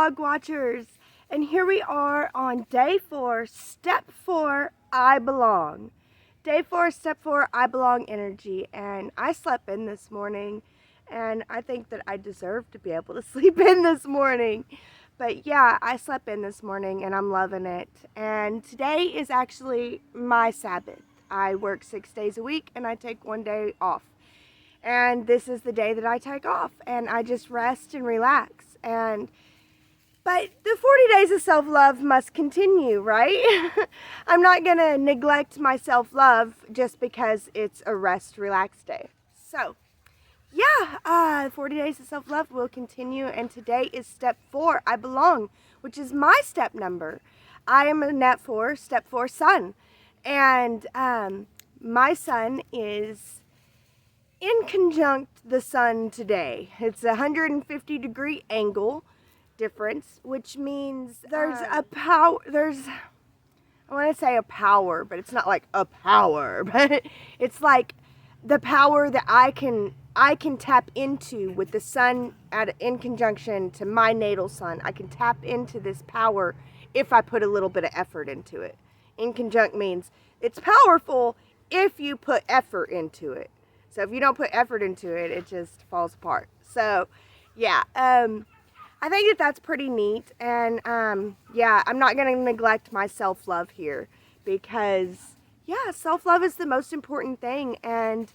dog watchers, and here we are on day 4, step 4, I belong. Day 4, step 4, I belong energy, and I slept in this morning, and I think that I deserve to be able to sleep in this morning. But yeah, I slept in this morning and I'm loving it. And today is actually my Sabbath. I work 6 days a week and I take 1 day off. And this is the day that I take off and I just rest and relax. But the 40 days of self-love must continue, right? I'm not going to neglect my self-love just because it's a rest, relax day. So, yeah, 40 days of self-love will continue, and today is step 4, I belong, which is my step number. I am a net 4, step 4 sun, and my sun is in conjunct the sun today. It's a 150-degree angle difference, which means there's I want to say a power, but it's not like a power, but it's like the power that I can tap into with the sun in conjunction to my natal sun. I can tap into this power if I put a little bit of effort into it. In conjunct means it's powerful if you put effort into it. So if you don't put effort into it, it just falls apart. So yeah, I think that that's pretty neat. And yeah, I'm not going to neglect my self-love here because yeah, self-love is the most important thing, and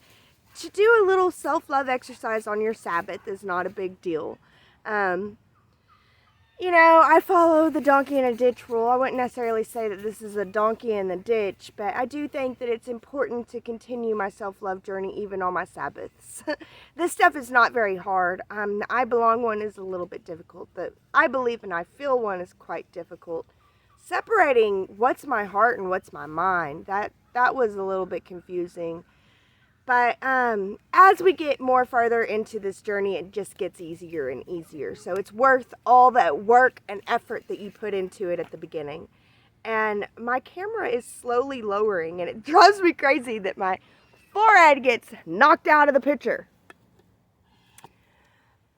to do a little self-love exercise on your Sabbath is not a big deal. You know, I follow the donkey in a ditch rule. I wouldn't necessarily say that this is a donkey in the ditch, but I do think that it's important to continue my self-love journey even on my Sabbaths. This stuff is not very hard. The I belong one is a little bit difficult. The I believe and I feel one is quite difficult. Separating what's my heart and what's my mind, that was a little bit confusing. But as we get more further into this journey, it just gets easier and easier. So it's worth all that work and effort that you put into it at the beginning. And my camera is slowly lowering, and it drives me crazy that my forehead gets knocked out of the picture.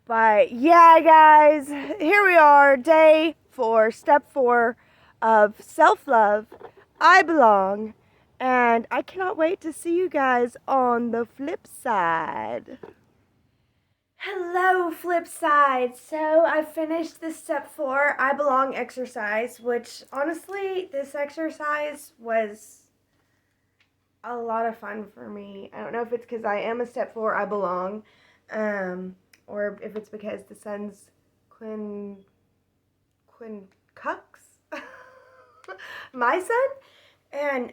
But yeah, guys, here we are, day 4, step 4 of self-love. I belong. And I cannot wait to see you guys on the flip side. Hello, flip side. So I finished the step 4 I belong exercise, which honestly, this exercise was a lot of fun for me. I don't know if it's because I am a step 4 I belong, or if it's because the sun's quincux my sun. And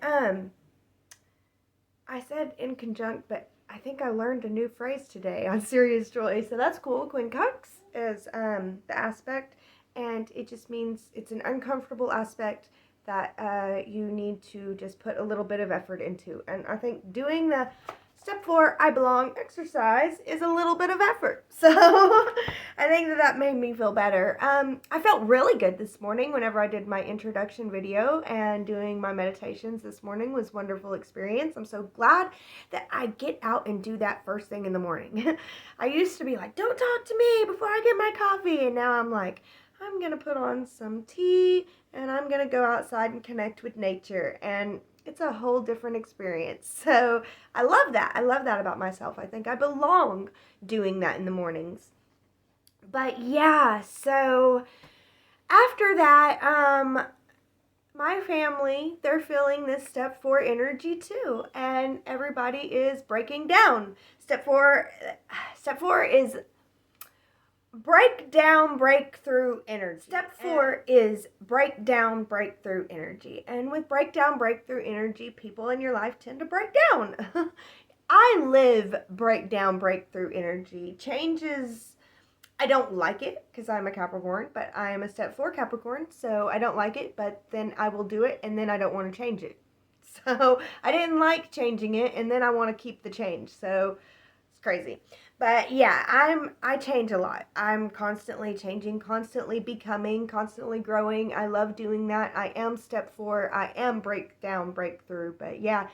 I said in conjunct, but I think I learned a new phrase today on Sirius Joy, so that's cool. Quincux is the aspect, and it just means it's an uncomfortable aspect that you need to just put a little bit of effort into. And I think doing the step 4 I belong exercise is a little bit of effort. So I think that made me feel better. I felt really good this morning whenever I did my introduction video, and doing my meditations this morning was a wonderful experience. I'm so glad that I get out and do that first thing in the morning. I used to be like, don't talk to me before I get my coffee. And now I'm like, I'm going to put on some tea and I'm going to go outside and connect with nature. And it's a whole different experience. So I love that. I love that about myself. I think I belong doing that in the mornings. But yeah, so after that, my family, they're feeling this step 4 energy too. And everybody is breaking down. Step 4 is breakdown, breakthrough energy. Step 4 is breakdown, breakthrough energy. And with breakdown, breakthrough energy, people in your life tend to break down. I live breakdown, breakthrough energy. Changes, I don't like it because I'm a Capricorn, but I am a step 4 Capricorn, so I don't like it, but then I will do it, and then I don't want to change it. So I didn't like changing it, and then I want to keep the change. So it's crazy. But yeah, I change a lot. I'm constantly changing, constantly becoming, constantly growing. I love doing that. I am step 4. I am breakdown, breakthrough. But yeah,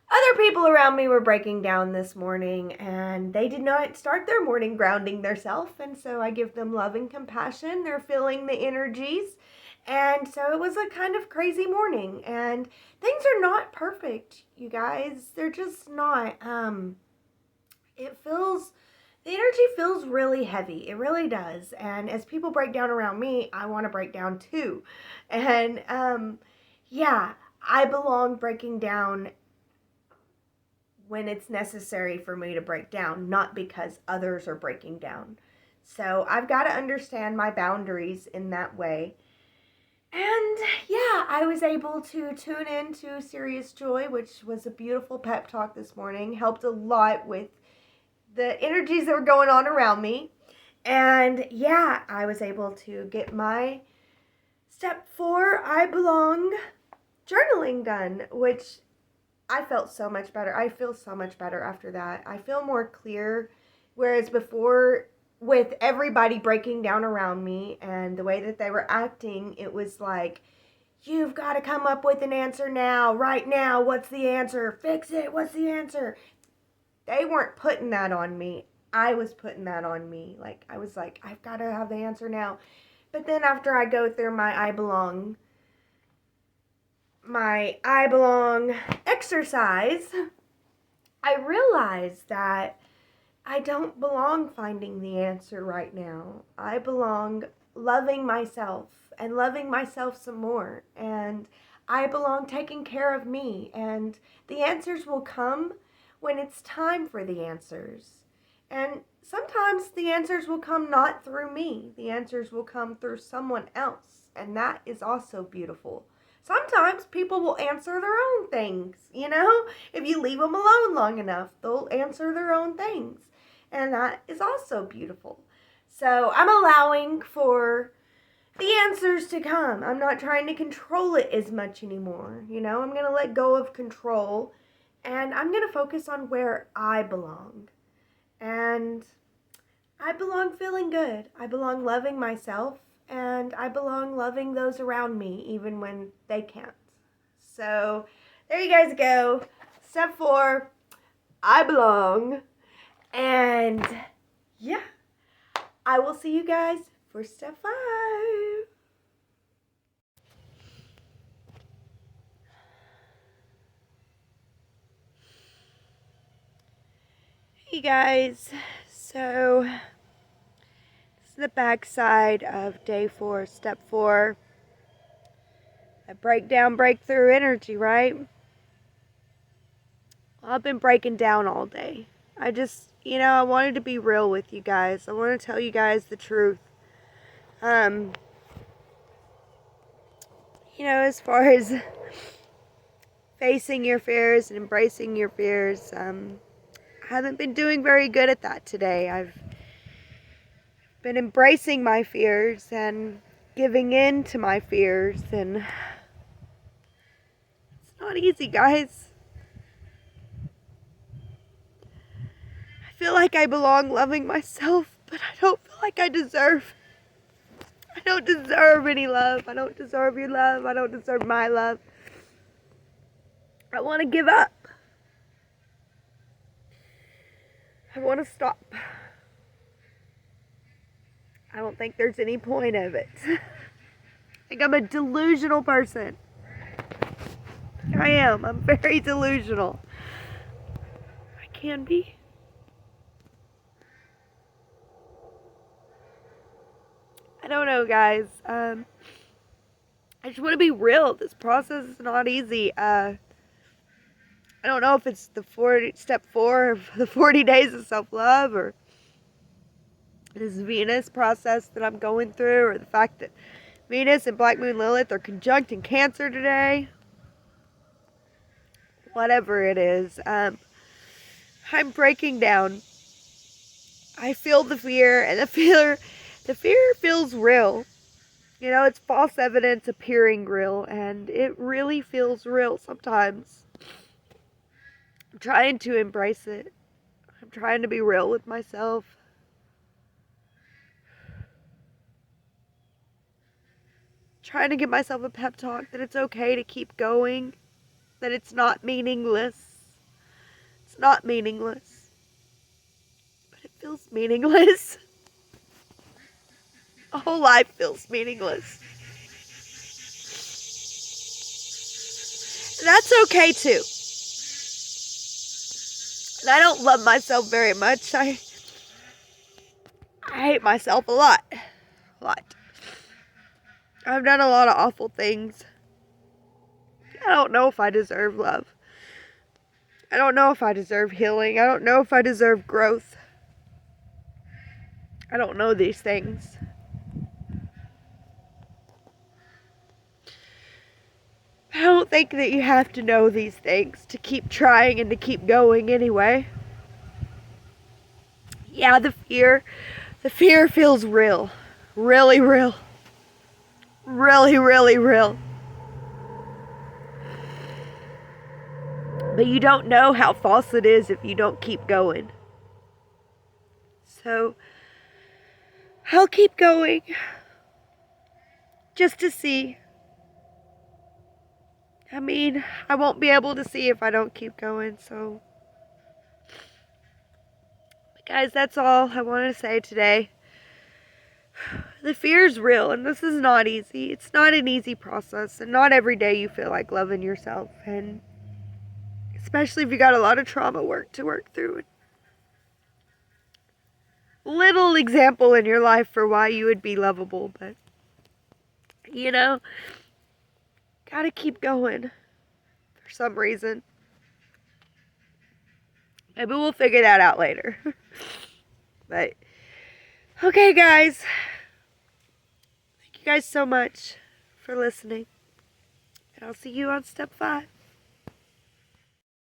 Other people around me were breaking down this morning, and they did not start their morning grounding themselves, and so I give them love and compassion. They're feeling the energies, and so it was a kind of crazy morning, and things are not perfect, you guys. They're just not. It feels, the energy feels really heavy. It really does. And as people break down around me, I want to break down too. And yeah, I belong breaking down when it's necessary for me to break down, not because others are breaking down. So I've got to understand my boundaries in that way. And yeah, I was able to tune into Sirius Joy, which was a beautiful pep talk this morning. Helped a lot with the energies that were going on around me. And yeah, I was able to get my step 4, I belong journaling done, which I felt so much better. I feel so much better after that. I feel more clear. Whereas before, with everybody breaking down around me and the way that they were acting, it was like, you've got to come up with an answer now, right now. What's the answer? Fix it. What's the answer? They weren't putting that on me. I was putting that on me. Like, I was like, I've got to have the answer now. But then after I go through my I belong exercise, I realize that I don't belong finding the answer right now. I belong loving myself and loving myself some more. And I belong taking care of me. And the answers will come when it's time for the answers. And sometimes the answers will come not through me. The answers will come through someone else. And that is also beautiful. Sometimes people will answer their own things, you know? If you leave them alone long enough, they'll answer their own things. And that is also beautiful. So I'm allowing for the answers to come. I'm not trying to control it as much anymore. You know, I'm going to let go of control and I'm going to focus on where I belong. And I belong feeling good. I belong loving myself and I belong loving those around me even when they can't. So there you guys go. Step 4, I belong. And yeah, I will see you guys for step 5. Hey guys, so this is the back side of day 4, step 4. A breakdown, breakthrough energy, right? Well, I've been breaking down all day. I just, I wanted to be real with you guys. I want to tell you guys the truth. As far as facing your fears and embracing your fears, I haven't been doing very good at that today. I've been embracing my fears and giving in to my fears, and it's not easy, guys. I feel like I belong loving myself, but I don't feel like I deserve. I don't deserve any love. I don't deserve your love. I don't deserve my love. I want to give up. I want to stop. I don't think there's any point of it. I think I'm a delusional person. I am. I'm very delusional. I can be. I don't know, guys. I just want to be real. This process is not easy. I don't know if it's the step 4 of the 40 days of self-love, or this Venus process that I'm going through, or the fact that Venus and Black Moon Lilith are conjunct in Cancer today. Whatever it is, I'm breaking down. I feel the fear, and the fear feels real. It's false evidence appearing real, and it really feels real sometimes. I'm trying to embrace it. I'm trying to be real with myself. Trying to give myself a pep talk that it's okay to keep going, that it's not meaningless. It's not meaningless, but it feels meaningless. A whole life feels meaningless. And that's okay too. And I don't love myself very much. I hate myself a lot. A lot. I've done a lot of awful things. I don't know if I deserve love. I don't know if I deserve healing. I don't know if I deserve growth. I don't know these things. I don't think that you have to know these things to keep trying and to keep going anyway. Yeah, the fear feels real. Really real. Really, really real. But you don't know how false it is if you don't keep going. So, I'll keep going. Just to see. I mean, I won't be able to see if I don't keep going, so. But guys, that's all I wanted to say today. The fear is real, and this is not easy. It's not an easy process, and not every day you feel like loving yourself, and especially if you got a lot of trauma work to work through. Little example in your life for why you would be lovable, but you know, gotta keep going for some reason. Maybe we'll figure that out later. But okay, guys, thank you guys so much for listening, and I'll see you on step 5.